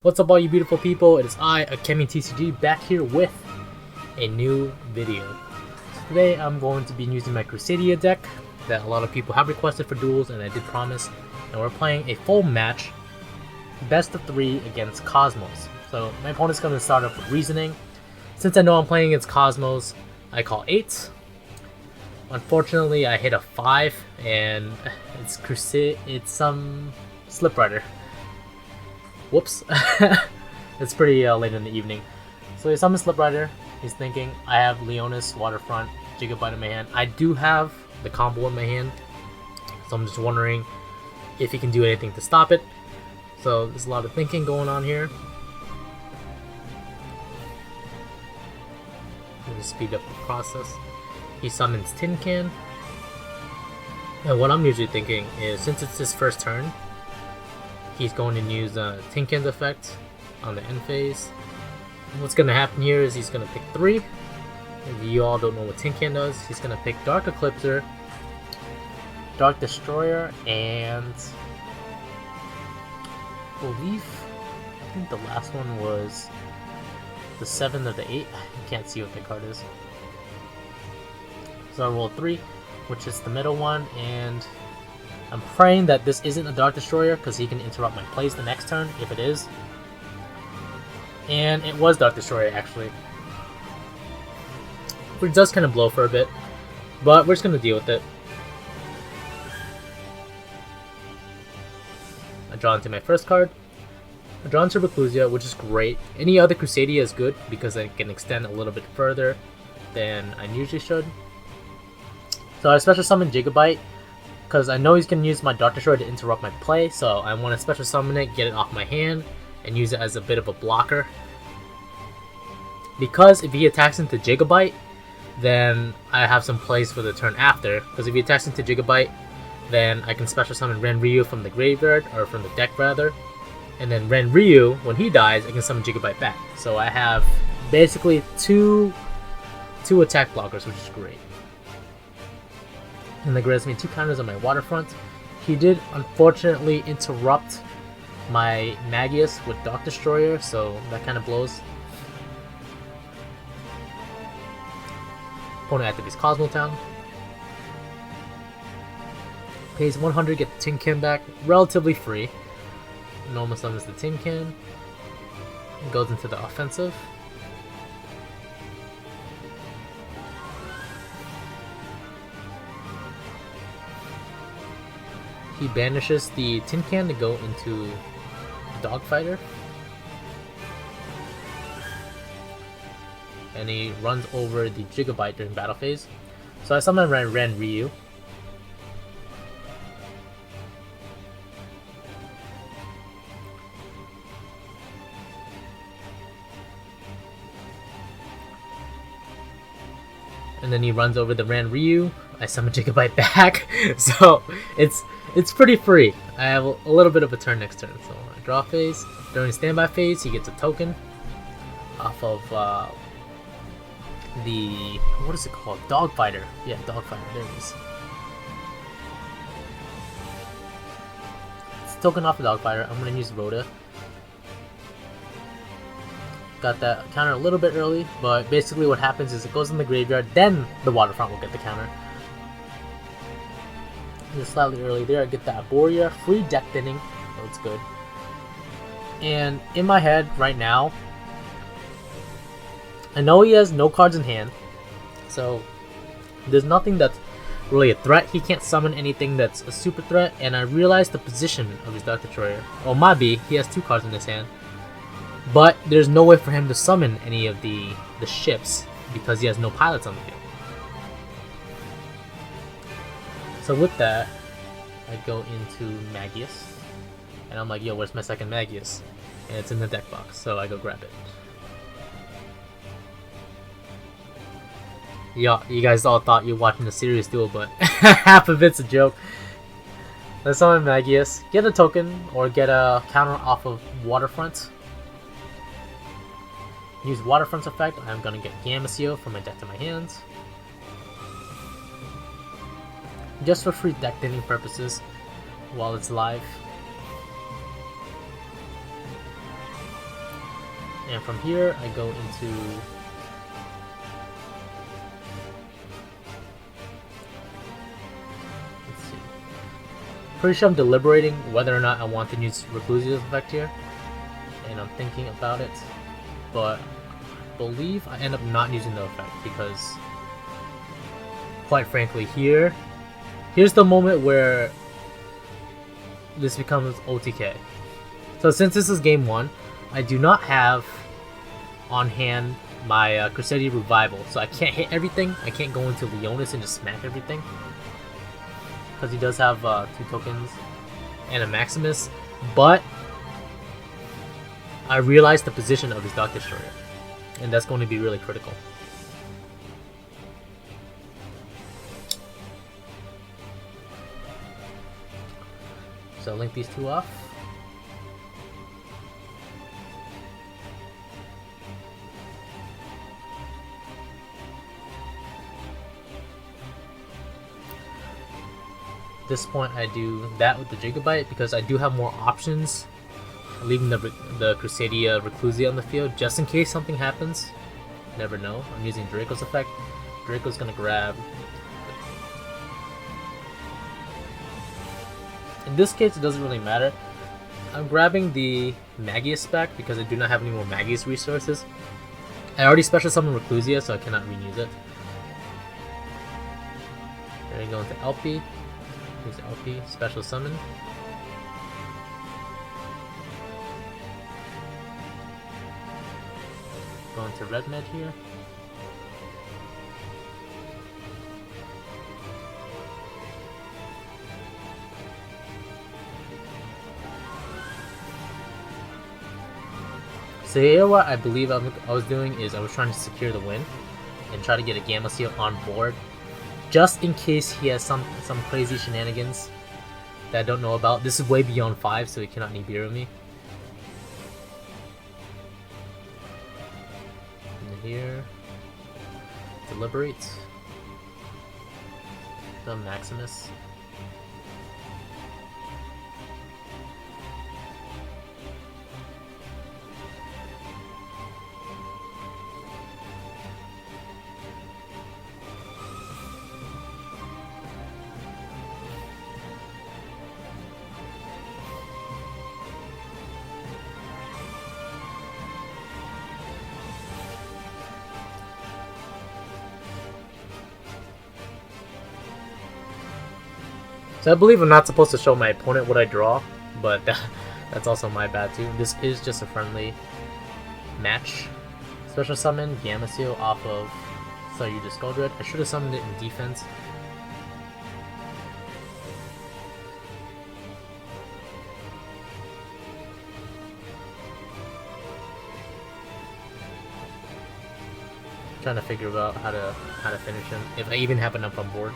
What's up all you beautiful people, it is I, AkemiTCG, back here with a new video. Today I'm going to be using my Crusadia deck that a lot of people have requested for duels, and I did promise. And we're playing a full match, best of 3 against Kozmos. So my opponent's going to start off with Reasoning. Since I know I'm playing against Kozmos, I call 8. Unfortunately I hit a 5 and it's some Slip Rider. Whoops. It's pretty late in the evening. So he summons Slip Rider. He's thinking, I have Leonis, Waterfront, Gigabyte in my hand. I do have the combo in my hand. So I'm just wondering if he can do anything to stop it. So there's a lot of thinking going on here. Let me speed up the process. He summons Tin Can. And what I'm usually thinking is, since it's his first turn, he's going to use Tin Can's effect on the end phase. And what's going to happen here is he's going to pick 3. If you all don't know what Tin Can does, he's going to pick Dark Eclipser, Dark Destroyer, and I think the last one was the 7 or the 8. You can't see what the card is. So I rolled 3, which is the middle one, and I'm praying that this isn't a Dark Destroyer because he can interrupt my plays the next turn if it is. And it was Dark Destroyer actually. Which does kind of blow for a bit, but we're just going to deal with it. I draw into my first card. I draw into Reclusia, which is great. Any other Crusadia is good because I can extend a little bit further than I usually should. So I special summon Gigabyte because I know he's going to use my Dark Destroyer to interrupt my play, so I want to special summon it, get it off my hand, and use it as a bit of a blocker. Because if he attacks into Gigabyte, then I have some plays for the turn after. Because if he attacks into Gigabyte, then I can special summon Renryu from the graveyard, or from the deck rather. And then Renryu, when he dies, I can summon Gigabyte back. So I have basically two attack blockers, which is great. And that grants me 2 counters on my Waterfront. He did unfortunately interrupt my Magius with Dark Destroyer, so that kind of blows. Opponent activates Kozmo Town. Pays 100, get the Tin Can back, relatively free. Normal summons the Tin Can. And goes into the offensive. He banishes the Tin Can to go into Dogfighter. And he runs over the Gigabyte during battle phase. So I summon Renryu. And then he runs over the Renryu. I summon Gigabyte back. So it's pretty free. I have a little bit of a turn next turn. So I draw phase. During standby phase, he gets a token off of the, what is it called? Dogfighter. Yeah, Dogfighter. There it is. It's a token off the Dogfighter. I'm gonna use Rhoda. Got that counter a little bit early, but basically what happens is it goes in the graveyard, then the Waterfront will get the counter. Just slightly early there, I get that Borea, free deck thinning, so it's good. And in my head right now, I know he has no cards in hand, so there's nothing that's really a threat. He can't summon anything that's a super threat, and I realize the position of his Dark Destroyer. Well, maybe he has 2 cards in his hand, but there's no way for him to summon any of the ships because he has no pilots on the field. So with that, I go into Magius, and I'm like, yo, where's my second Magius? And it's in the deck box, so I go grab it. Yeah, you guys all thought you were watching a serious duel, but half of it's a joke. Let's summon Magius, get a token, or get a counter off of Waterfront. Use Waterfront's effect, I'm gonna get Yugioh from my deck to my hands. Just for free deck thinning purposes while it's live. And from here, I go into pretty sure I'm deliberating whether or not I want to use Reclusia's effect here, and I'm thinking about it, but I believe I end up not using the effect because, quite frankly, here's the moment where this becomes OTK. So since this is game 1, I do not have on hand my Crusadia Revival, so I can't hit everything. I can't go into Leonis and just smack everything, because he does have 2 tokens and a Maximus, but I realized the position of his Dark Destroyer, and that's going to be really critical. So I'll link these 2 off. At this point, I do that with the Gigabyte because I do have more options, leaving the Crusadia Reclusia on the field just in case something happens. Never know. I'm using Draco's effect. Draco's gonna grab. In this case, it doesn't really matter. I'm grabbing the Magius back because I do not have any more Magius resources. I already special summoned Reclusia, so I cannot reuse it. Then I go into LP. Use LP, special summon. Go into Red Med here. So here what I believe I was doing is I was trying to secure the win and try to get a Gamma Seal on board, just in case he has some crazy shenanigans that I don't know about. This is way beyond 5, so he cannot Nibiru me. And here, deliberate the Maximus. So I believe I'm not supposed to show my opponent what I draw, but that's also my bad too. This is just a friendly match. Special summon Gamma Seal off of Yugioh Skuldred. I should have summoned it in defense. Trying to figure out how to finish him, if I even have enough on board.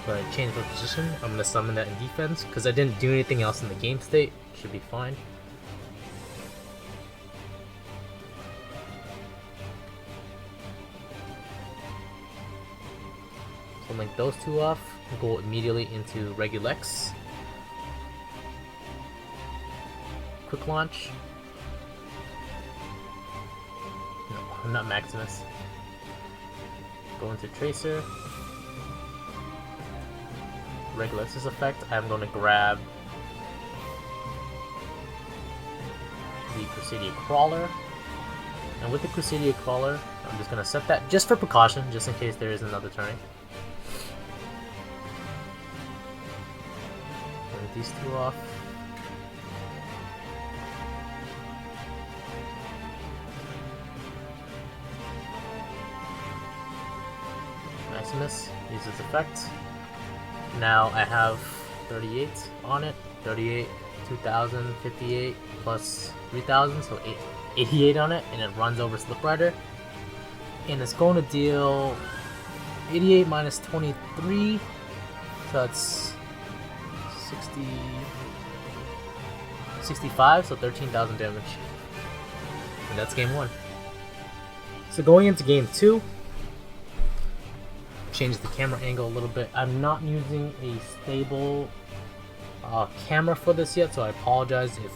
So I changed my position. I'm gonna summon that in defense because I didn't do anything else in the game state. Should be fine. So link those 2 off. Go immediately into Regulex. Quick launch. No, not Maximus. Go into Tracer. Regulex's effect, I'm going to grab the Crusadia Crawler, and with the Crusadia Crawler, I'm just going to set that just for precaution, just in case there is another turn. And these 2 off. Maximus uses effect. Now I have 38 on it. 38, 2,000, 58 plus 3,000, so 88 on it, and it runs over Slip Rider. And it's going to deal 88 minus 23, so that's 65, so 13,000 damage. And that's game 1. So going into game 2, change the camera angle a little bit. I'm not using a stable camera for this yet, so I apologize if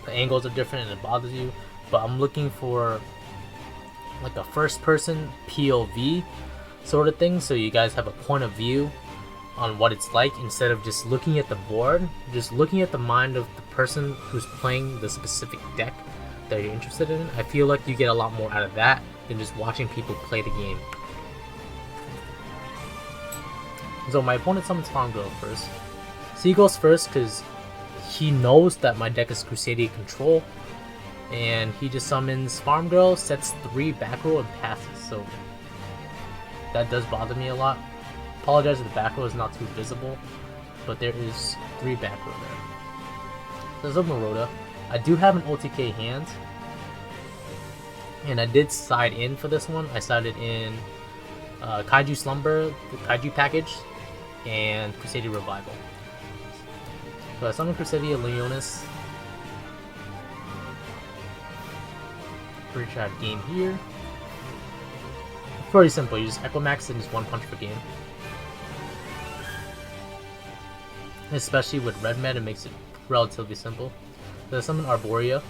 the angles are different and it bothers you, but I'm looking for like a first person POV sort of thing, so you guys have a point of view on what it's like instead of just looking at the board, just looking at the mind of the person who's playing the specific deck that you're interested in. I feel like you get a lot more out of that than just watching people play the game. So my opponent summons Farm Girl first. So he goes first because he knows that my deck is Crusadia Control, and he just summons Farm Girl, sets 3 back row, and passes. So that does bother me a lot. Apologize if the back row is not too visible, but there is 3 back row there. There's a Marota. I do have an OTK hand, and I did side in for this one. I sided in Kaiju Slumber, the Kaiju package, and Crusadia Revival. So I summon Crusadia Leonis. Pretty sure I have game here. Pretty simple, you just Equimax and just 1 punch per game. Especially with red med, it makes it relatively simple. So I summon Arborea.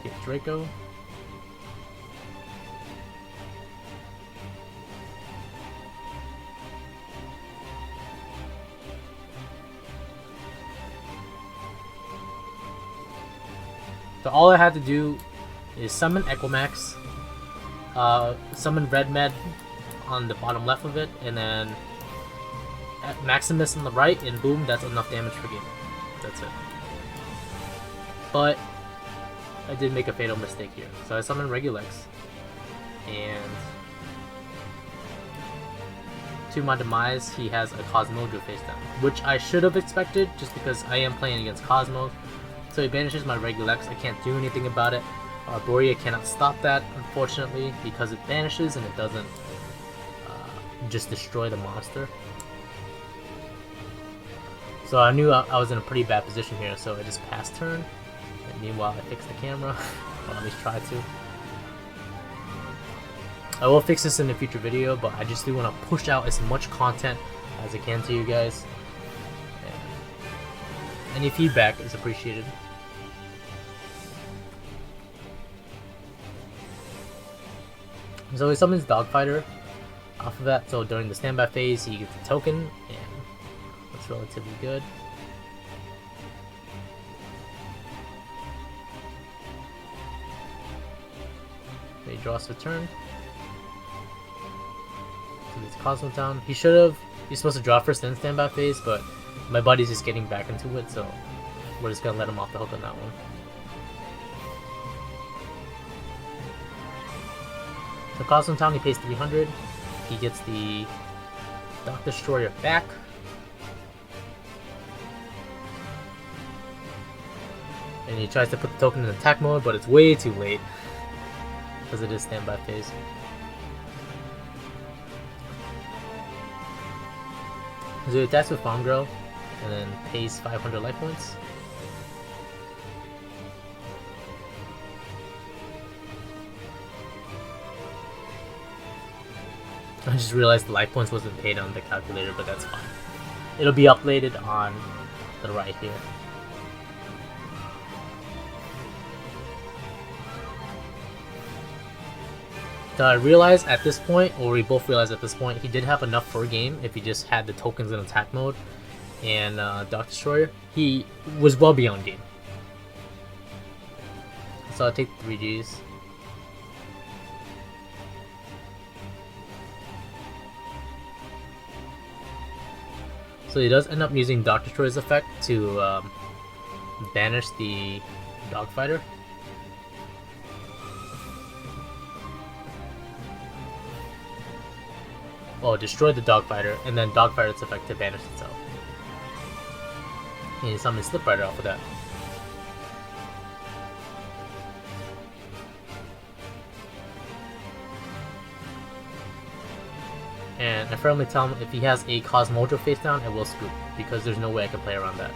Get Draco. So all I had to do is summon Equimax, summon red med on the bottom left of it, and then Maximus on the right, and boom, that's enough damage per game. That's it. But I did make a fatal mistake here. So I summoned Regulex, and to my demise, he has a Kozmo face down, which I should have expected just because I am playing against Kozmo. So he banishes my Regulex. I can't do anything about it. Arborea cannot stop that, unfortunately, because it banishes and it doesn't just destroy the monster. So I knew I was in a pretty bad position here, so I just passed turn. And meanwhile, I fixed the camera, or at least try to. I will fix this in a future video, but I just do want to push out as much content as I can to you guys. And any feedback is appreciated. So he summons Dogfighter off of that, so during the standby phase he gets a token, and that's relatively good. He draws for turn. So he's Cosmo down. He's supposed to draw first then standby phase, but my buddy's just getting back into it, so we're just gonna let him off the hook on that one. So Cosmo Town, he pays 300. He gets the Dark Destroyer back. And he tries to put the token in attack mode, but it's way too late because it is standby phase. So he attacks with Farm Girl and then pays 500 life points. I just realized the life points wasn't paid on the calculator, but that's fine. It'll be updated on the right here. So I realized at this point, or we both realized at this point, he did have enough for a game if he just had the tokens in attack mode and Dark Destroyer. He was well beyond game. So I'll take 3Gs. So he does end up using Dark Destroyer's effect to banish the Dogfighter. Oh, destroy the Dogfighter, and then Dogfighter's effect to banish itself. And he summons Slip Rider off of that. And I firmly tell him if he has a Cosmojo face down, I will scoop, because there's no way I can play around that.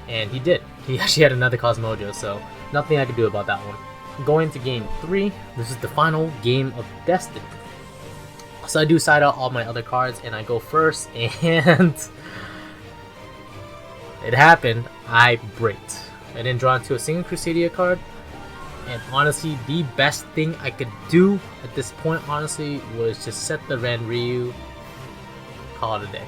And he did. He actually had another Cosmojo, so nothing I could do about that one. going to game 3. This is the final game of Destiny. So I do side out all my other cards and I go first, and it happened. I braked. I didn't draw into a single Crusadia card, and honestly the best thing I could do at this point honestly was just set the Ren Ryu, call it a day.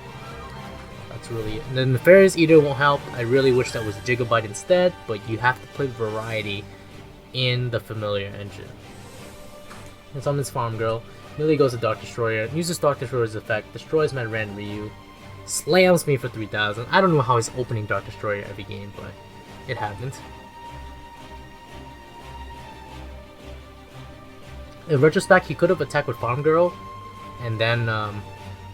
That's really it. And the Nefarious Eater won't help. I really wish that was Gigabyte instead, but you have to play variety in the familiar engine. And summons Farm Girl. Immediately goes to Dark Destroyer, uses Dark Destroyer's effect, destroys my Ren Ryu, slams me for 3,000. I don't know how he's opening Dark Destroyer every game, but it happened. In retrospect, he could have attacked with Farm Girl and then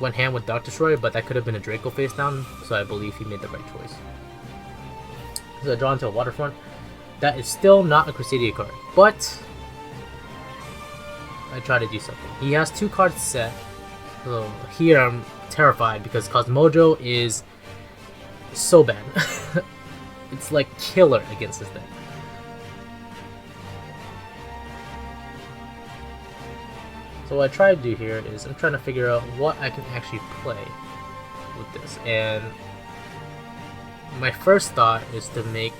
went hand with Dark Destroyer, but that could have been a Draco face down, so I believe he made the right choice. So I draw into a Waterfront. That is still not a Crusadia card, but I try to do something. He has 2 cards set, so here I'm terrified because Kozmo is so bad. It's like killer against this deck. So what I try to do here is I'm trying to figure out what I can actually play with this, and my first thought is to make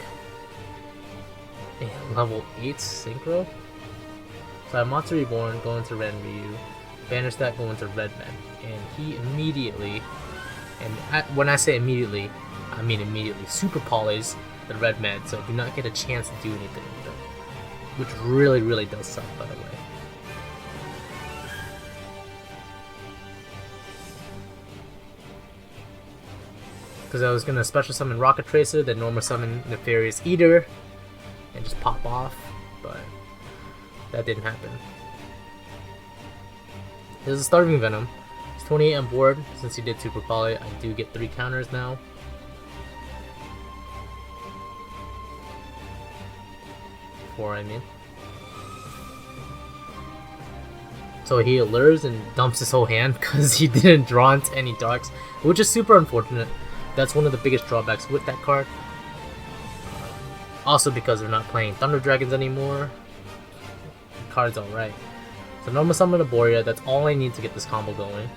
a level 8 Synchro. So I have Monster Reborn, go into Ren Ryu, banish that, go into Red Men, and he immediately, and when I say immediately, I mean immediately, super polys the Red Men, so I do not get a chance to do anything with it, which really does suck, by the way. Because I was going to special summon Rocket Tracer, then normal summon Nefarious Eater, and just pop off, but that didn't happen. This is Starving Venom. It's 28 on board. Since he did Super Poly, I do get 3 counters now. I mean. So he allures and dumps his whole hand because he didn't draw into any darks, which is super unfortunate. That's one of the biggest drawbacks with that card. Also because they're not playing Thunder Dragons anymore. The card's alright. So normal summon a Borea, that's all I need to get this combo going.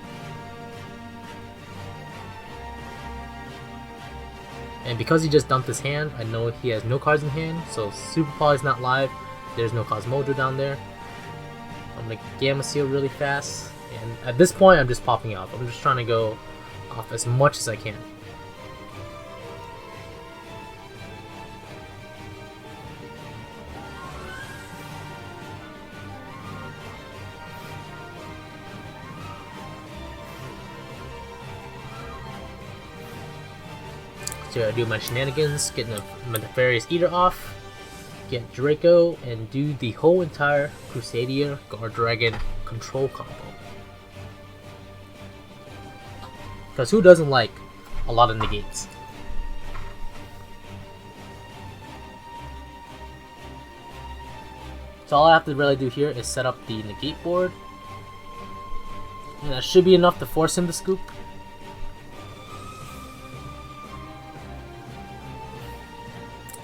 And because he just dumped his hand, I know he has no cards in hand, so Super Poly's not live. There's no Kozmo down there. I'm gonna Gamma Seal really fast, and at this point I'm just popping off. I'm just trying to go off as much as I can. So I do my shenanigans, get my Nefarious Eater off, get Draco, and do the whole entire Crusadia Guardragon control combo. Because who doesn't like a lot of negates? So all I have to really do here is set up the negate board, and that should be enough to force him to scoop.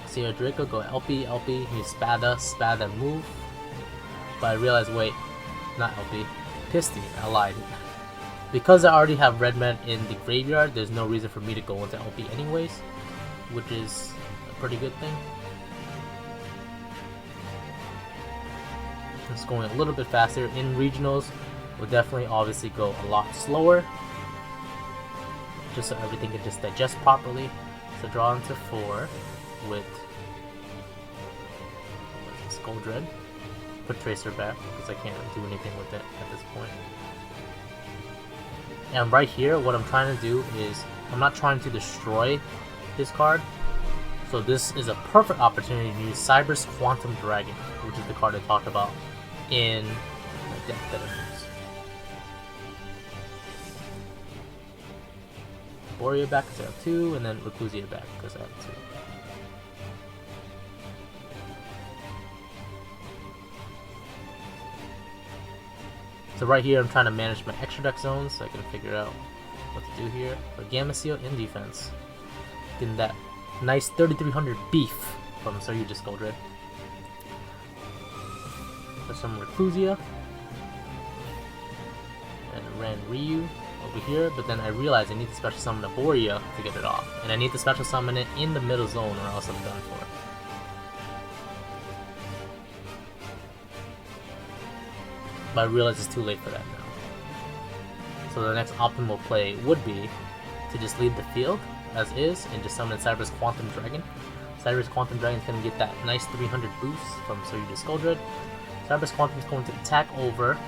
See our Draco, go LP, he Spada, move. But I realized, wait, not LP, Pisty, I lied. Because I already have Red Men in the graveyard, there's no reason for me to go into LP anyways, which is a pretty good thing. It's going a little bit faster. In regionals, we'll definitely obviously go a lot slower, just so everything can just digest properly. So draw into 4 with Gold Red. Put Tracer back because I can't do anything with it at this point. And right here, what I'm trying to do is, I'm not trying to destroy his card. So this is a perfect opportunity to use Cyber's Quantum Dragon, which is the card I talked about in my deck that I use. Borea back because I have 2, and then Reclusia back because I have 2. So right here, I'm trying to manage my extra deck zones so I can figure out what to do here. For Gamma Seal in defense, getting that nice 3300 beef from So You Just Gold Red. There's some Reclusia. And ran Ryu over here, but then I realized I need to special summon a Boria to get it off. And I need to special summon it in the middle zone or else I'm done for. But I realize it's too late for that now. So the next optimal play would be to just leave the field as is and just summon Cyber's Quantum Dragon. Cyber's Quantum Dragon is going to get that nice 300 boost from Soryuja Skuldred. Cyber's Quantum is going to attack over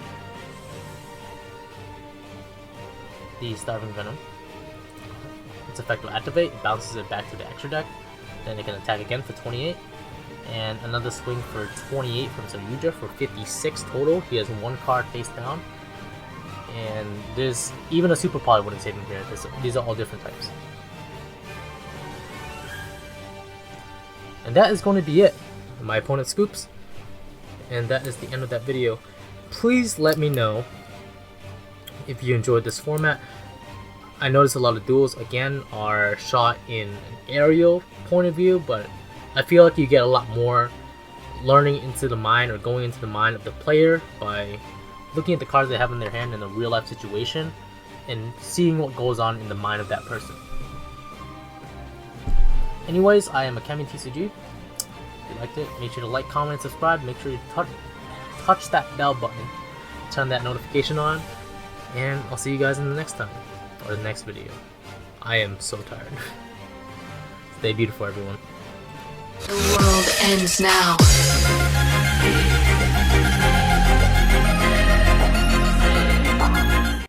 the Starving Venom. Its effect will activate, it bounces it back to the extra deck. Then it can attack again for 28. And another swing for 28 from Soryuja for 56 total. He has one card face down. And there's even a Super Poly wouldn't save him here. These are all different types. And that is going to be it. My opponent scoops. And that is the end of that video. Please let me know if you enjoyed this format. I noticed a lot of duels again are shot in an aerial point of view, but I feel like you get a lot more learning into the mind or going into the mind of the player by looking at the cards they have in their hand in a real life situation and seeing what goes on in the mind of that person. Anyways, I am AkemiTCG. If you liked it, make sure to like, comment, and subscribe. Make sure you touch that bell button, turn that notification on, and I'll see you guys in the next time, or the next video. I am so tired. Stay beautiful, everyone. The world ends now.